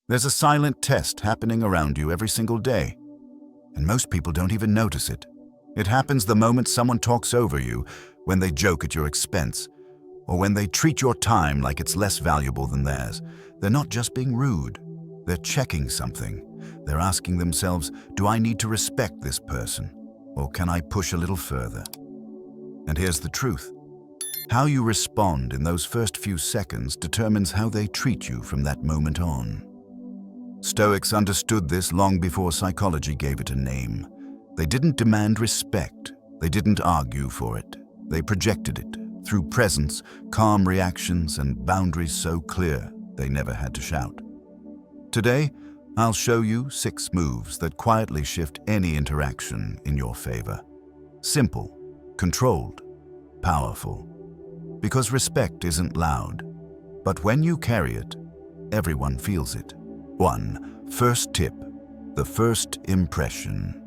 There's a silent test happening around you every single day, and most people don't even notice it. It happens the moment someone talks over you, when they joke at your expense, or when they treat your time like it's less valuable than theirs. They're not just being rude. They're checking something. They're asking themselves, do I need to respect this person, or can I push a little further? And here's the truth. How you respond in those first few seconds determines how they treat you from that moment on. Stoics understood this long before psychology gave it a name. They didn't demand respect. They didn't argue for it. They projected it through presence, calm reactions, and boundaries so clear they never had to shout. Today, I'll show you 6 moves that quietly shift any interaction in your favor. Simple, controlled, powerful. Because respect isn't loud, but when you carry it, everyone feels it. 1. First tip, the first impression.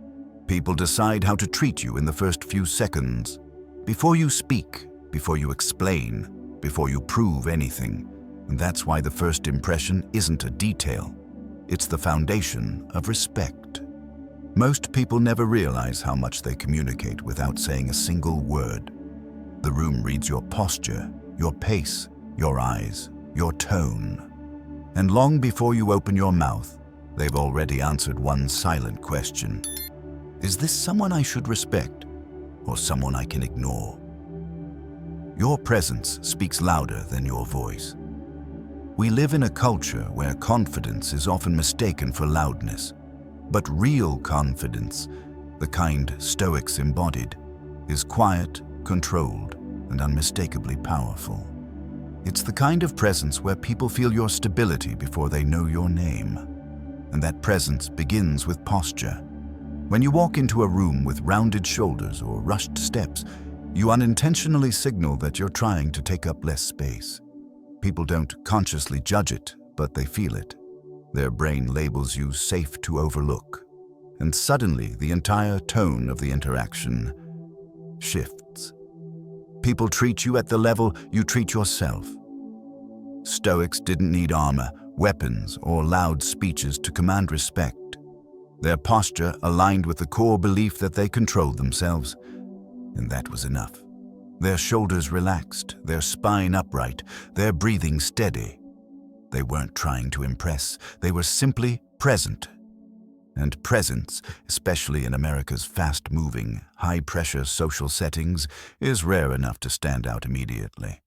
People decide how to treat you in the first few seconds. Before you speak, before you explain, before you prove anything. And that's why the first impression isn't a detail. It's the foundation of respect. Most people never realize how much they communicate without saying a single word. The room reads your posture, your pace, your eyes, your tone. And long before you open your mouth, they've already answered one silent question. Is this someone I should respect, or someone I can ignore? Your presence speaks louder than your voice. We live in a culture where confidence is often mistaken for loudness. But real confidence, the kind Stoics embodied, is quiet, controlled, and unmistakably powerful. It's the kind of presence where people feel your stability before they know your name. And that presence begins with posture. When you walk into a room with rounded shoulders or rushed steps, you unintentionally signal that you're trying to take up less space. People don't consciously judge it, but they feel it. Their brain labels you safe to overlook. And suddenly, the entire tone of the interaction shifts. People treat you at the level you treat yourself. Stoics didn't need armor, weapons, or loud speeches to command respect. Their posture aligned with the core belief that they controlled themselves, and that was enough. Their shoulders relaxed, their spine upright, their breathing steady. They weren't trying to impress, they were simply present. And presence, especially in America's fast-moving, high-pressure social settings, is rare enough to stand out immediately.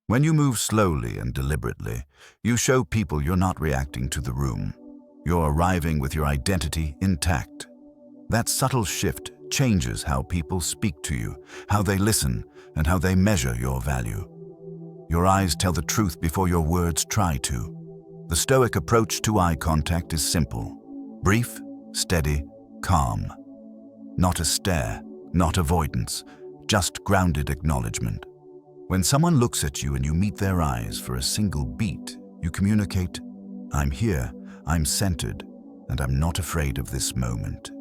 When you move slowly and deliberately, you show people you're not reacting to the room. You're arriving with your identity intact. That subtle shift changes how people speak to you, how they listen, and how they measure your value. Your eyes tell the truth before your words try to. The Stoic approach to eye contact is simple. Brief, steady, calm. Not a stare, not avoidance, just grounded acknowledgement. When someone looks at you and you meet their eyes for a single beat, you communicate, I'm here, I'm centered, and I'm not afraid of this moment.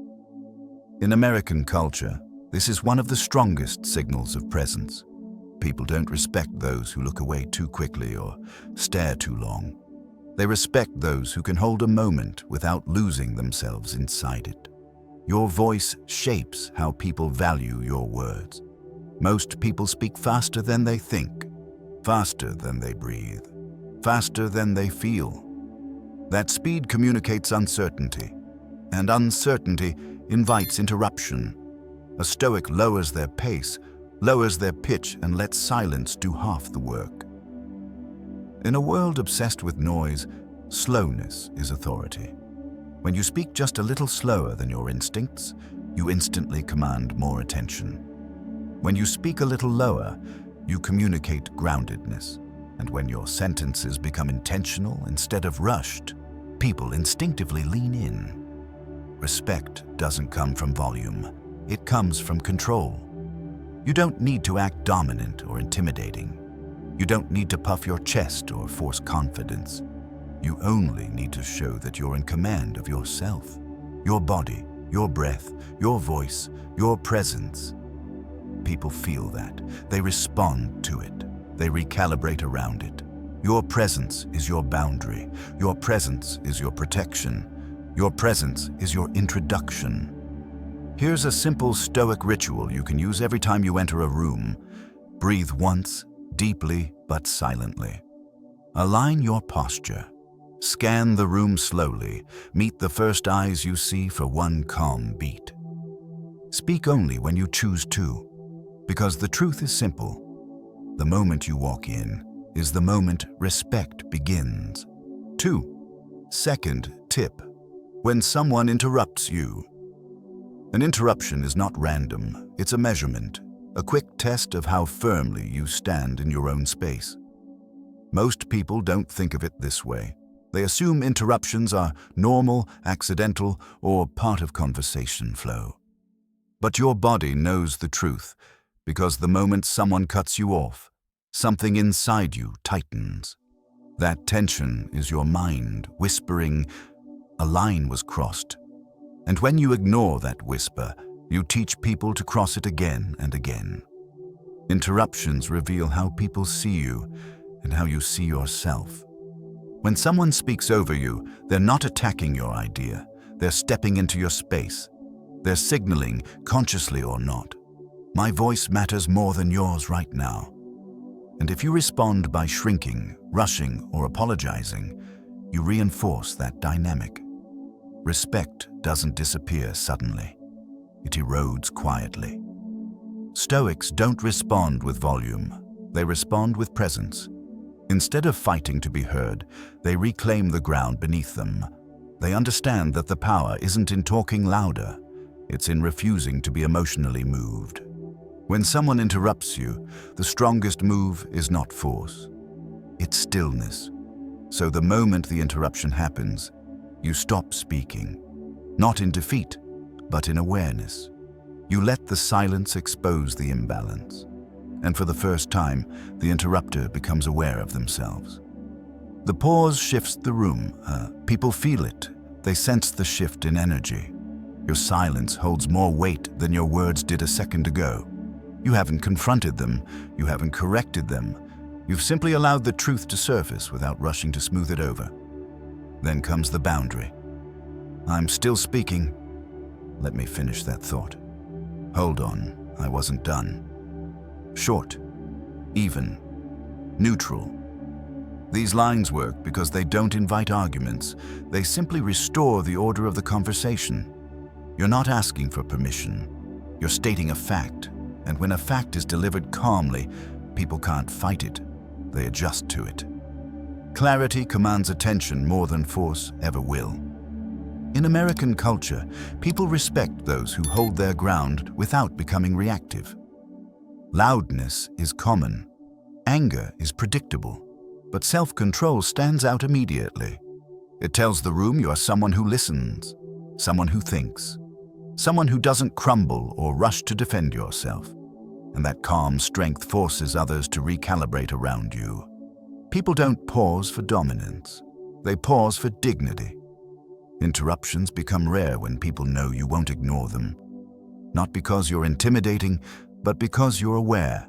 In American culture, this is one of the strongest signals of presence. People don't respect those who look away too quickly or stare too long. They respect those who can hold a moment without losing themselves inside it. Your voice shapes how people value your words. Most people speak faster than they think, faster than they breathe, faster than they feel. That speed communicates uncertainty, and uncertainty invites interruption. A Stoic lowers their pace, lowers their pitch, and lets silence do half the work. In a world obsessed with noise, slowness is authority. When you speak just a little slower than your instincts, you instantly command more attention. When you speak a little lower, you communicate groundedness. And when your sentences become intentional instead of rushed, people instinctively lean in. Respect doesn't come from volume. It comes from control. You don't need to act dominant or intimidating. You don't need to puff your chest or force confidence. You only need to show that you're in command of yourself, your body, your breath, your voice, your presence. People feel that. They respond to it. They recalibrate around it. Your presence is your boundary. Your presence is your protection. Your presence is your introduction. Here's a simple Stoic ritual you can use every time you enter a room. Breathe once, deeply but silently. Align your posture. Scan the room slowly. Meet the first eyes you see for one calm beat. Speak only when you choose to, because the truth is simple. The moment you walk in is the moment respect begins. 2. Second tip. When someone interrupts you. An interruption is not random, it's a measurement, a quick test of how firmly you stand in your own space. Most people don't think of it this way. They assume interruptions are normal, accidental, or part of conversation flow. But your body knows the truth, because the moment someone cuts you off, something inside you tightens. That tension is your mind whispering, "A line was crossed." And when you ignore that whisper, you teach people to cross it again and again. Interruptions reveal how people see you and how you see yourself. When someone speaks over you, they're not attacking your idea. They're stepping into your space. They're signaling, consciously or not, "My voice matters more than yours right now." And if you respond by shrinking, rushing, or apologizing, you reinforce that dynamic. Respect doesn't disappear suddenly. It erodes quietly. Stoics don't respond with volume. They respond with presence. Instead of fighting to be heard, they reclaim the ground beneath them. They understand that the power isn't in talking louder. It's in refusing to be emotionally moved. When someone interrupts you, the strongest move is not force. It's stillness. So the moment the interruption happens, you stop speaking, not in defeat, but in awareness. You let the silence expose the imbalance. And for the first time, the interrupter becomes aware of themselves. The pause shifts the room. People feel it. They sense the shift in energy. Your silence holds more weight than your words did a second ago. You haven't confronted them. You haven't corrected them. You've simply allowed the truth to surface without rushing to smooth it over. Then comes the boundary. "I'm still speaking. Let me finish that thought. Hold on, I wasn't done." Short, even, neutral. These lines work because they don't invite arguments. They simply restore the order of the conversation. You're not asking for permission. You're stating a fact. And when a fact is delivered calmly, people can't fight it. They adjust to it. Clarity commands attention more than force ever will. In American culture, people respect those who hold their ground without becoming reactive. Loudness is common. Anger is predictable. But self-control stands out immediately. It tells the room you are someone who listens, someone who thinks, someone who doesn't crumble or rush to defend yourself. And that calm strength forces others to recalibrate around you. People don't pause for dominance. They pause for dignity. Interruptions become rare when people know you won't ignore them. Not because you're intimidating, but because you're aware.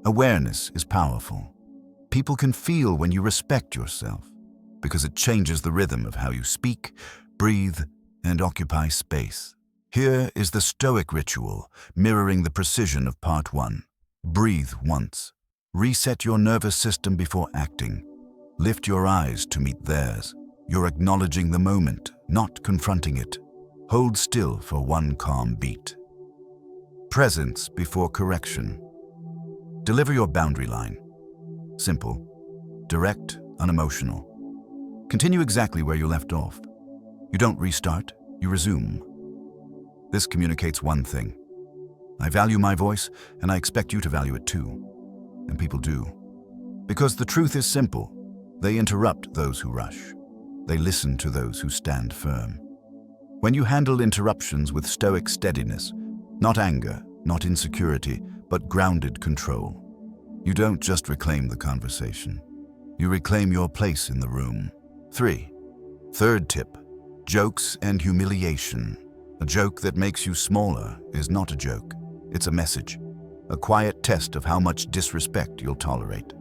Awareness is powerful. People can feel when you respect yourself, because it changes the rhythm of how you speak, breathe, and occupy space. Here is the Stoic ritual, mirroring the precision of part 1. Breathe once. Reset your nervous system before acting. Lift your eyes to meet theirs. You're acknowledging the moment, not confronting it. Hold still for one calm beat. Presence before correction. Deliver your boundary line. Simple, direct, unemotional. Continue exactly where you left off. You don't restart, you resume. This communicates one thing. I value my voice, and I expect you to value it too. And people do. Because the truth is simple. They interrupt those who rush. They listen to those who stand firm. When you handle interruptions with Stoic steadiness, not anger, not insecurity, but grounded control, you don't just reclaim the conversation. You reclaim your place in the room. 3. Third tip, jokes and humiliation. A joke that makes you smaller is not a joke. It's a message, a quiet test of how much disrespect you'll tolerate.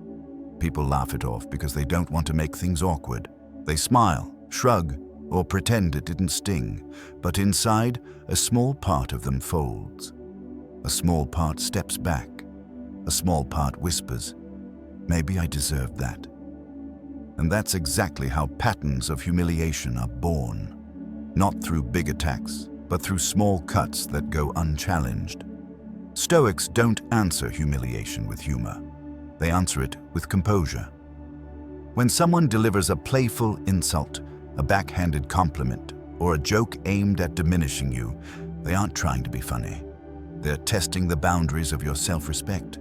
People laugh it off because they don't want to make things awkward. They smile, shrug, or pretend it didn't sting, but inside, a small part of them folds. A small part steps back. A small part whispers, "Maybe I deserved that." And that's exactly how patterns of humiliation are born. Not through big attacks, but through small cuts that go unchallenged. Stoics don't answer humiliation with humor. They answer it with composure. When someone delivers a playful insult, a backhanded compliment, or a joke aimed at diminishing you, they aren't trying to be funny. They're testing the boundaries of your self-respect.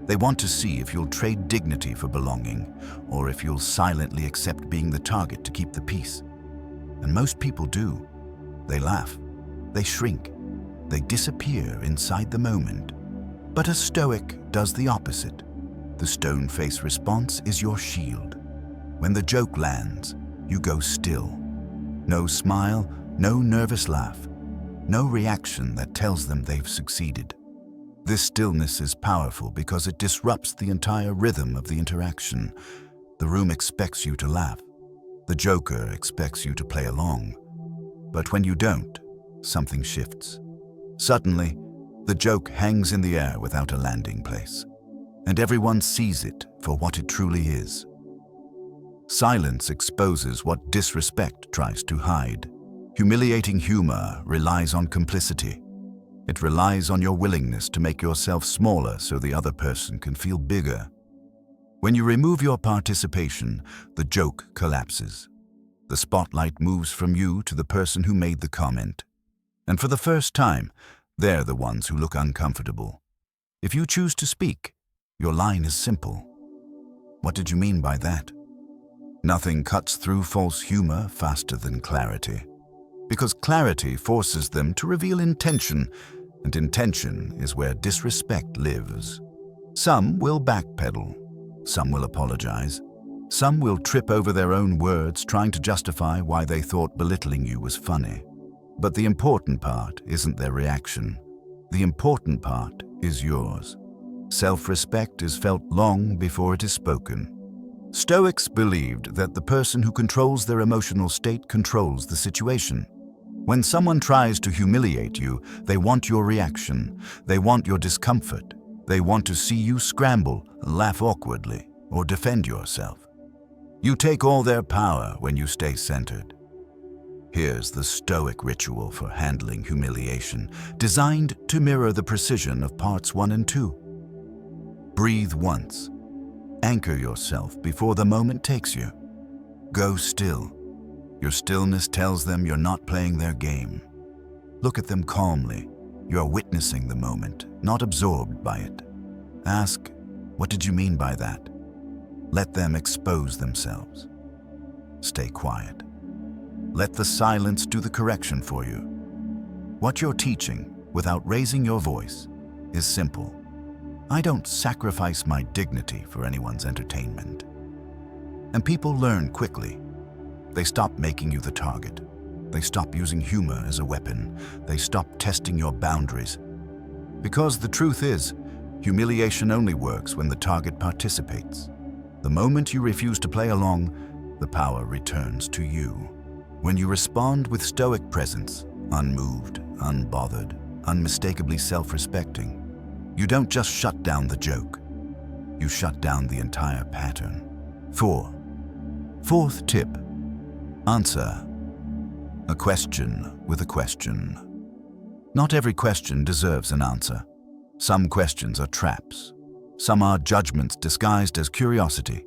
They want to see if you'll trade dignity for belonging, or if you'll silently accept being the target to keep the peace. And most people do. They laugh, they shrink, they disappear inside the moment. But a Stoic does the opposite. The stone-faced response is your shield. When the joke lands, you go still. No smile, no nervous laugh, no reaction that tells them they've succeeded. This stillness is powerful because it disrupts the entire rhythm of the interaction. The room expects you to laugh. The joker expects you to play along. But when you don't, something shifts. Suddenly, the joke hangs in the air without a landing place, and everyone sees it for what it truly is. Silence exposes what disrespect tries to hide. Humiliating humor relies on complicity. It relies on your willingness to make yourself smaller so the other person can feel bigger. When you remove your participation, the joke collapses. The spotlight moves from you to the person who made the comment. And for the first time, they're the ones who look uncomfortable. If you choose to speak, your line is simple. "What did you mean by that?" Nothing cuts through false humor faster than clarity. Because clarity forces them to reveal intention, and intention is where disrespect lives. Some will backpedal. Some will apologize. Some will trip over their own words trying to justify why they thought belittling you was funny. But the important part isn't their reaction. The important part is yours. Self-respect is felt long before it is spoken. Stoics believed that the person who controls their emotional state controls the situation. When someone tries to humiliate you, they want your reaction. They want your discomfort. They want to see you scramble, laugh awkwardly, or defend yourself. You take all their power when you stay centered. Here's the Stoic ritual for handling humiliation, designed to mirror the precision of parts 1 and 2. Breathe once. Anchor yourself before the moment takes you. Go still. Your stillness tells them you're not playing their game. Look at them calmly. You're witnessing the moment, not absorbed by it. Ask, "What did you mean by that?" Let them expose themselves. Stay quiet. Let the silence do the correction for you. What you're teaching, without raising your voice, is simple. I don't sacrifice my dignity for anyone's entertainment. And people learn quickly. They stop making you the target. They stop using humor as a weapon. They stop testing your boundaries. Because the truth is, humiliation only works when the target participates. The moment you refuse to play along, the power returns to you. When you respond with Stoic presence, unmoved, unbothered, unmistakably self-respecting, you don't just shut down the joke. You shut down the entire pattern. 4. Fourth tip. Answer a question with a question. Not every question deserves an answer. Some questions are traps. Some are judgments disguised as curiosity.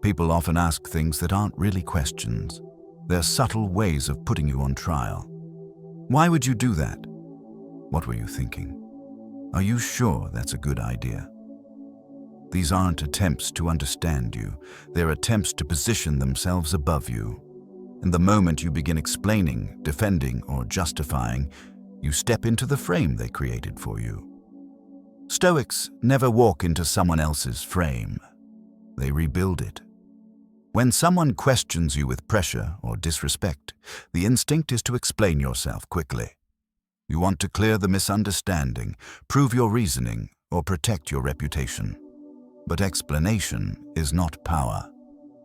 People often ask things that aren't really questions. They're subtle ways of putting you on trial. Why would you do that? What were you thinking? Are you sure that's a good idea? These aren't attempts to understand you. They're attempts to position themselves above you. And the moment you begin explaining, defending, or justifying, you step into the frame they created for you. Stoics never walk into someone else's frame. They rebuild it. When someone questions you with pressure or disrespect, the instinct is to explain yourself quickly. You want to clear the misunderstanding, prove your reasoning, or protect your reputation. But explanation is not power.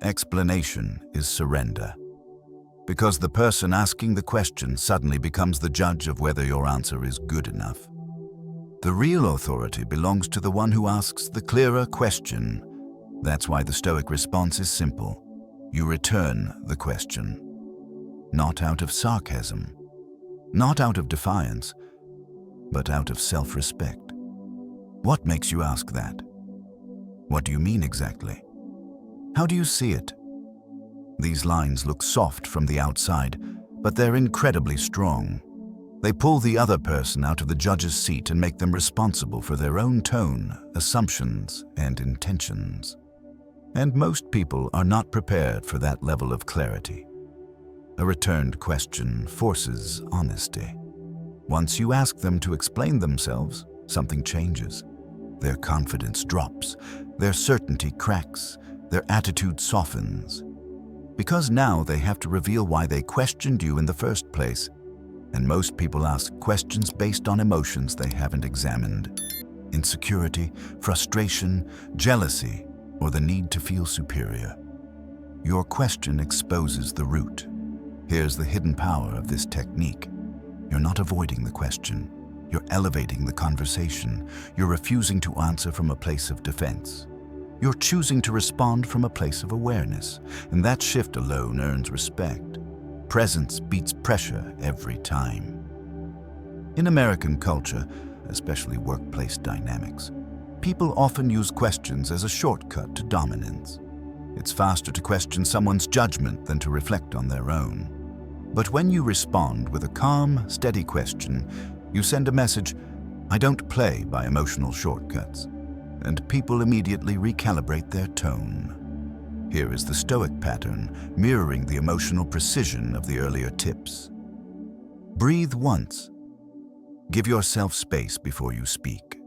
Explanation is surrender. Because the person asking the question suddenly becomes the judge of whether your answer is good enough. The real authority belongs to the one who asks the clearer question. That's why the Stoic response is simple. You return the question. Not out of sarcasm, not out of defiance, but out of self-respect. What makes you ask that? What do you mean exactly? How do you see it? These lines look soft from the outside, but they're incredibly strong. They pull the other person out of the judge's seat and make them responsible for their own tone, assumptions, and intentions. And most people are not prepared for that level of clarity. A returned question forces honesty. Once you ask them to explain themselves, something changes. Their confidence drops, their certainty cracks, their attitude softens. Because now they have to reveal why they questioned you in the first place. And most people ask questions based on emotions they haven't examined. Insecurity, frustration, jealousy, or the need to feel superior. Your question exposes the root. Here's the hidden power of this technique. You're not avoiding the question. You're elevating the conversation. You're refusing to answer from a place of defense. You're choosing to respond from a place of awareness, and that shift alone earns respect. Presence beats pressure every time. In American culture, especially workplace dynamics, people often use questions as a shortcut to dominance. It's faster to question someone's judgment than to reflect on their own. But when you respond with a calm, steady question, you send a message, "I don't play by emotional shortcuts," and people immediately recalibrate their tone. Here is the Stoic pattern, mirroring the emotional precision of the earlier tips. Breathe once. Give yourself space before you speak.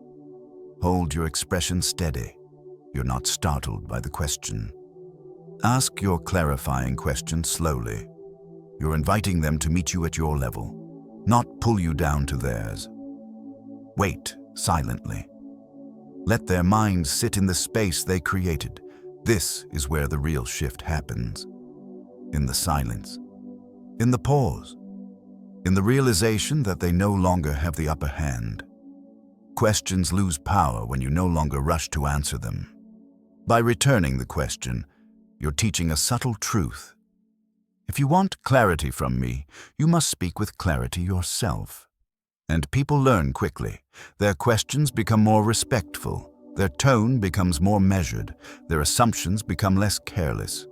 Hold your expression steady. You're not startled by the question. Ask your clarifying question slowly. You're inviting them to meet you at your level, not pull you down to theirs. Wait silently. Let their minds sit in the space they created. This is where the real shift happens. In the silence, in the pause, in the realization that they no longer have the upper hand. Questions lose power when you no longer rush to answer them. By returning the question, you're teaching a subtle truth. If you want clarity from me, you must speak with clarity yourself. And people learn quickly. Their questions become more respectful. Their tone becomes more measured. Their assumptions become less careless.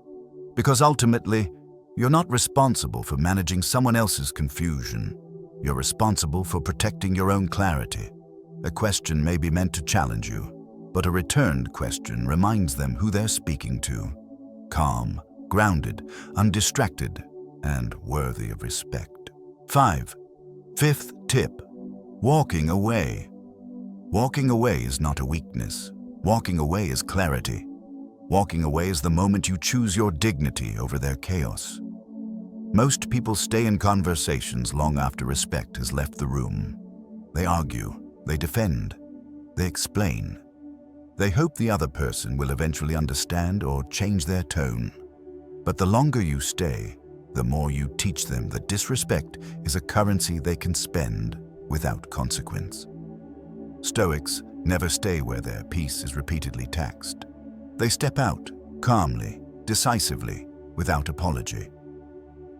Because ultimately, you're not responsible for managing someone else's confusion. You're responsible for protecting your own clarity. A question may be meant to challenge you, but a returned question reminds them who they're speaking to. Calm, grounded, undistracted, and worthy of respect. 5. Fifth tip. Walking away. Walking away is not a weakness. Walking away is clarity. Walking away is the moment you choose your dignity over their chaos. Most people stay in conversations long after respect has left the room. They argue, they defend, they explain. They hope the other person will eventually understand or change their tone. But the longer you stay, the more you teach them that disrespect is a currency they can spend without consequence. Stoics never stay where their peace is repeatedly taxed. They step out, calmly, decisively, without apology.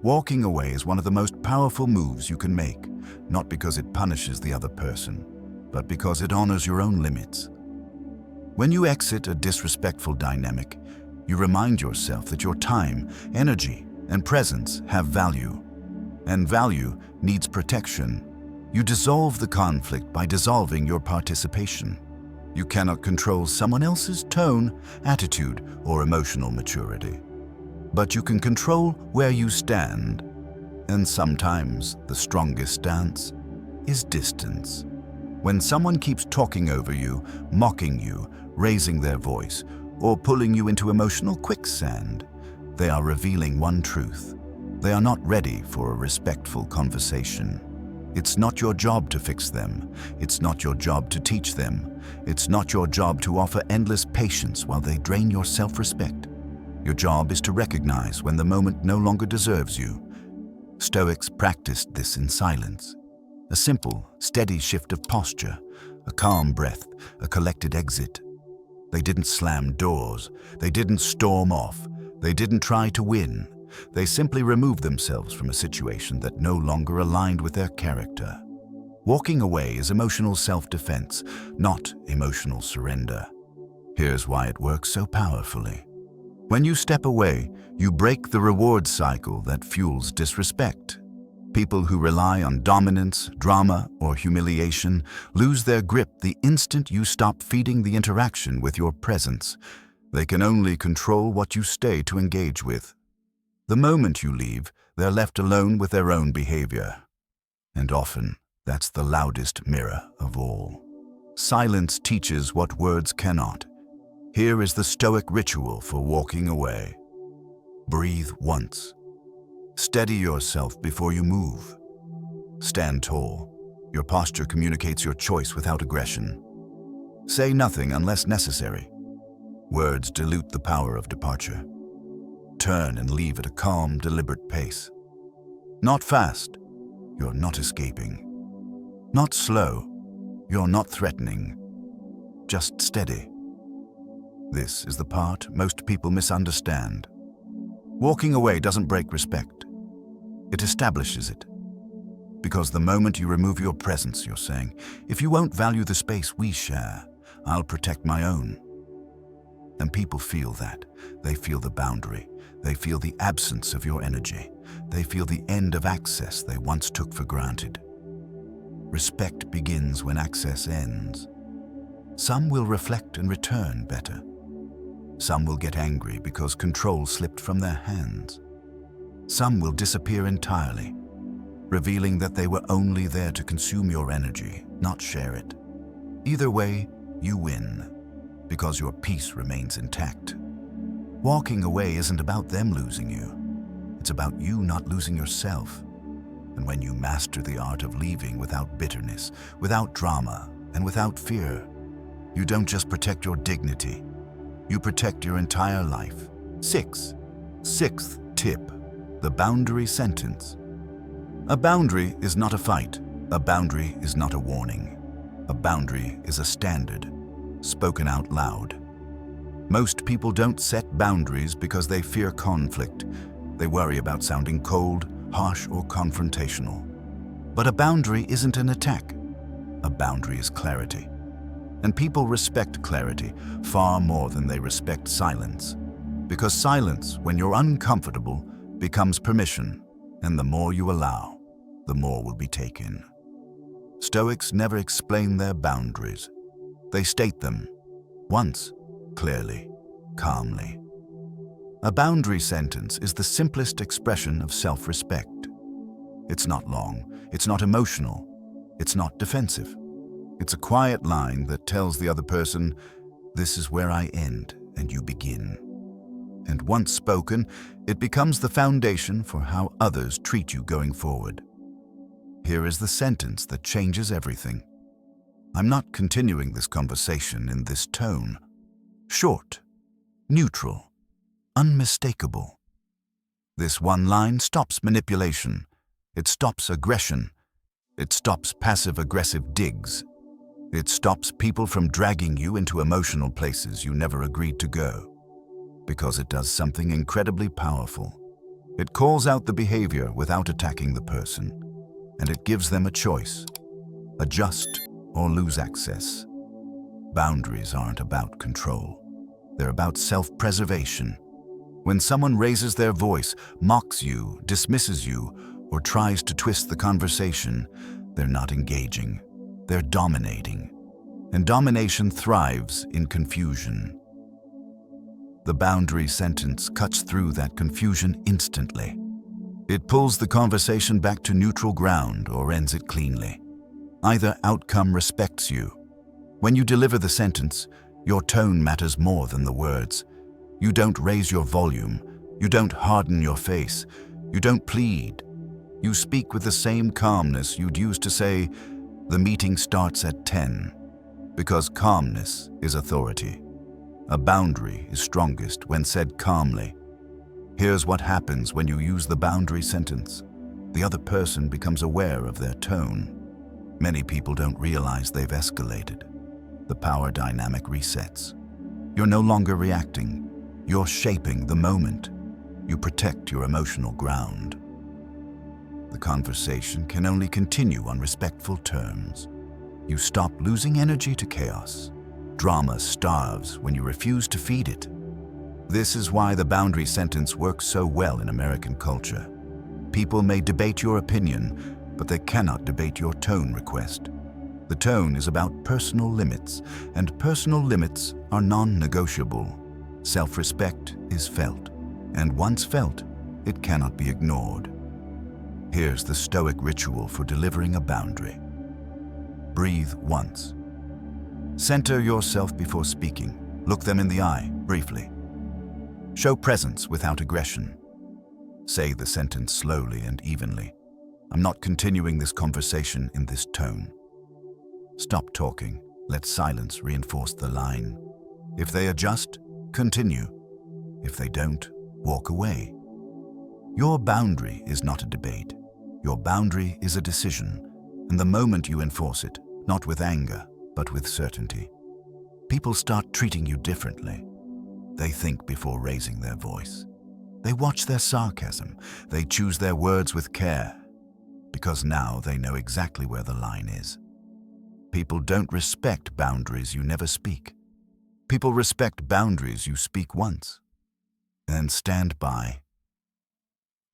Walking away is one of the most powerful moves you can make, not because it punishes the other person, but because it honors your own limits. When you exit a disrespectful dynamic, you remind yourself that your time, energy, and presence have value. And value needs protection. You dissolve the conflict by dissolving your participation. You cannot control someone else's tone, attitude, or emotional maturity. But you can control where you stand. And sometimes the strongest stance is distance. When someone keeps talking over you, mocking you, raising their voice, or pulling you into emotional quicksand, they are revealing one truth. They are not ready for a respectful conversation. It's not your job to fix them. It's not your job to teach them. It's not your job to offer endless patience while they drain your self-respect. Your job is to recognize when the moment no longer deserves you. Stoics practiced this in silence. A simple, steady shift of posture, a calm breath, a collected exit. They didn't slam doors. They didn't storm off. They didn't try to win. They simply removed themselves from a situation that no longer aligned with their character. Walking away is emotional self-defense, not emotional surrender. Here's why it works so powerfully. When you step away, you break the reward cycle that fuels disrespect. People who rely on dominance, drama, or humiliation lose their grip the instant you stop feeding the interaction with your presence. They can only control what you stay to engage with. The moment you leave, they're left alone with their own behavior. And often, that's the loudest mirror of all. Silence teaches what words cannot. Here is the Stoic ritual for walking away. Breathe once. Steady yourself before you move. Stand tall. Your posture communicates your choice without aggression. Say nothing unless necessary. Words dilute the power of departure. Turn and leave at a calm, deliberate pace. Not fast, you're not escaping. Not slow, you're not threatening. Just steady. This is the part most people misunderstand. Walking away doesn't break respect. It establishes it. Because the moment you remove your presence, you're saying, if you won't value the space we share, I'll protect my own. And people feel that. They feel the boundary. They feel the absence of your energy. They feel the end of access they once took for granted. Respect begins when access ends. Some will reflect and return better. Some will get angry because control slipped from their hands. Some will disappear entirely, revealing that they were only there to consume your energy, not share it. Either way, you win, because your peace remains intact. Walking away isn't about them losing you. It's about you not losing yourself. And when you master the art of leaving without bitterness, without drama, and without fear, you don't just protect your dignity, you protect your entire life. Sixth tip, the boundary sentence. A boundary is not a fight. A boundary is not a warning. A boundary is a standard, spoken out loud. Most people don't set boundaries because they fear conflict. They worry about sounding cold, harsh, or confrontational. But a boundary isn't an attack. A boundary is clarity. And people respect clarity far more than they respect silence. Because silence, when you're uncomfortable, becomes permission, and the more you allow, the more will be taken. Stoics never explain their boundaries. They state them, once, clearly, calmly. A boundary sentence is the simplest expression of self-respect. It's not long, it's not emotional, it's not defensive. It's a quiet line that tells the other person, this is where I end and you begin. And once spoken, it becomes the foundation for how others treat you going forward. Here is the sentence that changes everything. I'm not continuing this conversation in this tone. Short, neutral, unmistakable. This one line stops manipulation. It stops aggression. It stops passive-aggressive digs. It stops people from dragging you into emotional places you never agreed to go. Because it does something incredibly powerful. It calls out the behavior without attacking the person. And it gives them a choice. Adjust or lose access. Boundaries aren't about control. They're about self-preservation. When someone raises their voice, mocks you, dismisses you, or tries to twist the conversation, they're not engaging. They're dominating. And domination thrives in confusion. The boundary sentence cuts through that confusion instantly. It pulls the conversation back to neutral ground or ends it cleanly. Either outcome respects you. When you deliver the sentence, your tone matters more than the words. You don't raise your volume. You don't harden your face. You don't plead. You speak with the same calmness you'd use to say, "The meeting starts at 10, because calmness is authority. A boundary is strongest when said calmly. Here's what happens when you use the boundary sentence. The other person becomes aware of their tone. Many people don't realize they've escalated. The power dynamic resets. You're no longer reacting. You're shaping the moment. You protect your emotional ground. The conversation can only continue on respectful terms. You stop losing energy to chaos. Drama starves when you refuse to feed it. This is why the boundary sentence works so well in American culture. People may debate your opinion, but they cannot debate your tone request. The tone is about personal limits, and personal limits are non-negotiable. Self-respect is felt, and once felt, it cannot be ignored. Here's the Stoic ritual for delivering a boundary. Breathe once. Center yourself before speaking. Look them in the eye, briefly. Show presence without aggression. Say the sentence slowly and evenly. I'm not continuing this conversation in this tone. Stop talking. Let silence reinforce the line. If they adjust, continue. If they don't, walk away. Your boundary is not a debate. Your boundary is a decision, and the moment you enforce it, not with anger, but with certainty, people start treating you differently. They think before raising their voice. They watch their sarcasm. They choose their words with care, because now they know exactly where the line is. People don't respect boundaries you never speak. People respect boundaries you speak once, and stand by.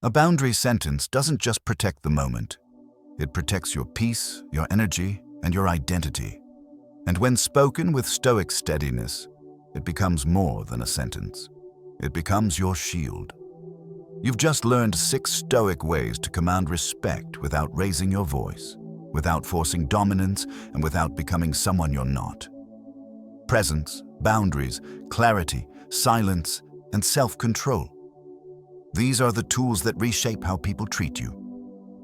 A boundary sentence doesn't just protect the moment. It protects your peace, your energy, and your identity. And when spoken with Stoic steadiness, it becomes more than a sentence. It becomes your shield. You've just learned 6 Stoic ways to command respect without raising your voice, without forcing dominance, and without becoming someone you're not. Presence, boundaries, clarity, silence, and self-control. These are the tools that reshape how people treat you.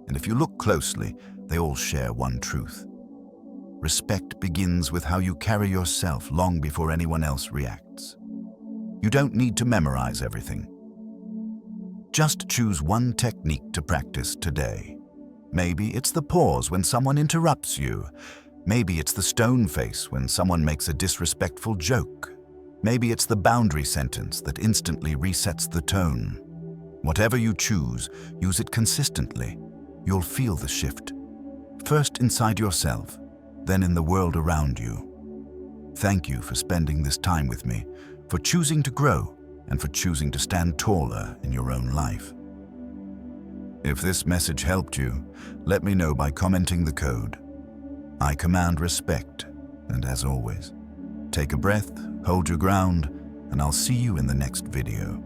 And if you look closely, they all share one truth. Respect begins with how you carry yourself long before anyone else reacts. You don't need to memorize everything. Just choose one technique to practice today. Maybe it's the pause when someone interrupts you. Maybe it's the stone face when someone makes a disrespectful joke. Maybe it's the boundary sentence that instantly resets the tone. Whatever you choose, use it consistently. You'll feel the shift. First inside yourself, then in the world around you. Thank you for spending this time with me, for choosing to grow, and for choosing to stand taller in your own life. If this message helped you, let me know by commenting the code. I command respect, and as always, take a breath, hold your ground, and I'll see you in the next video.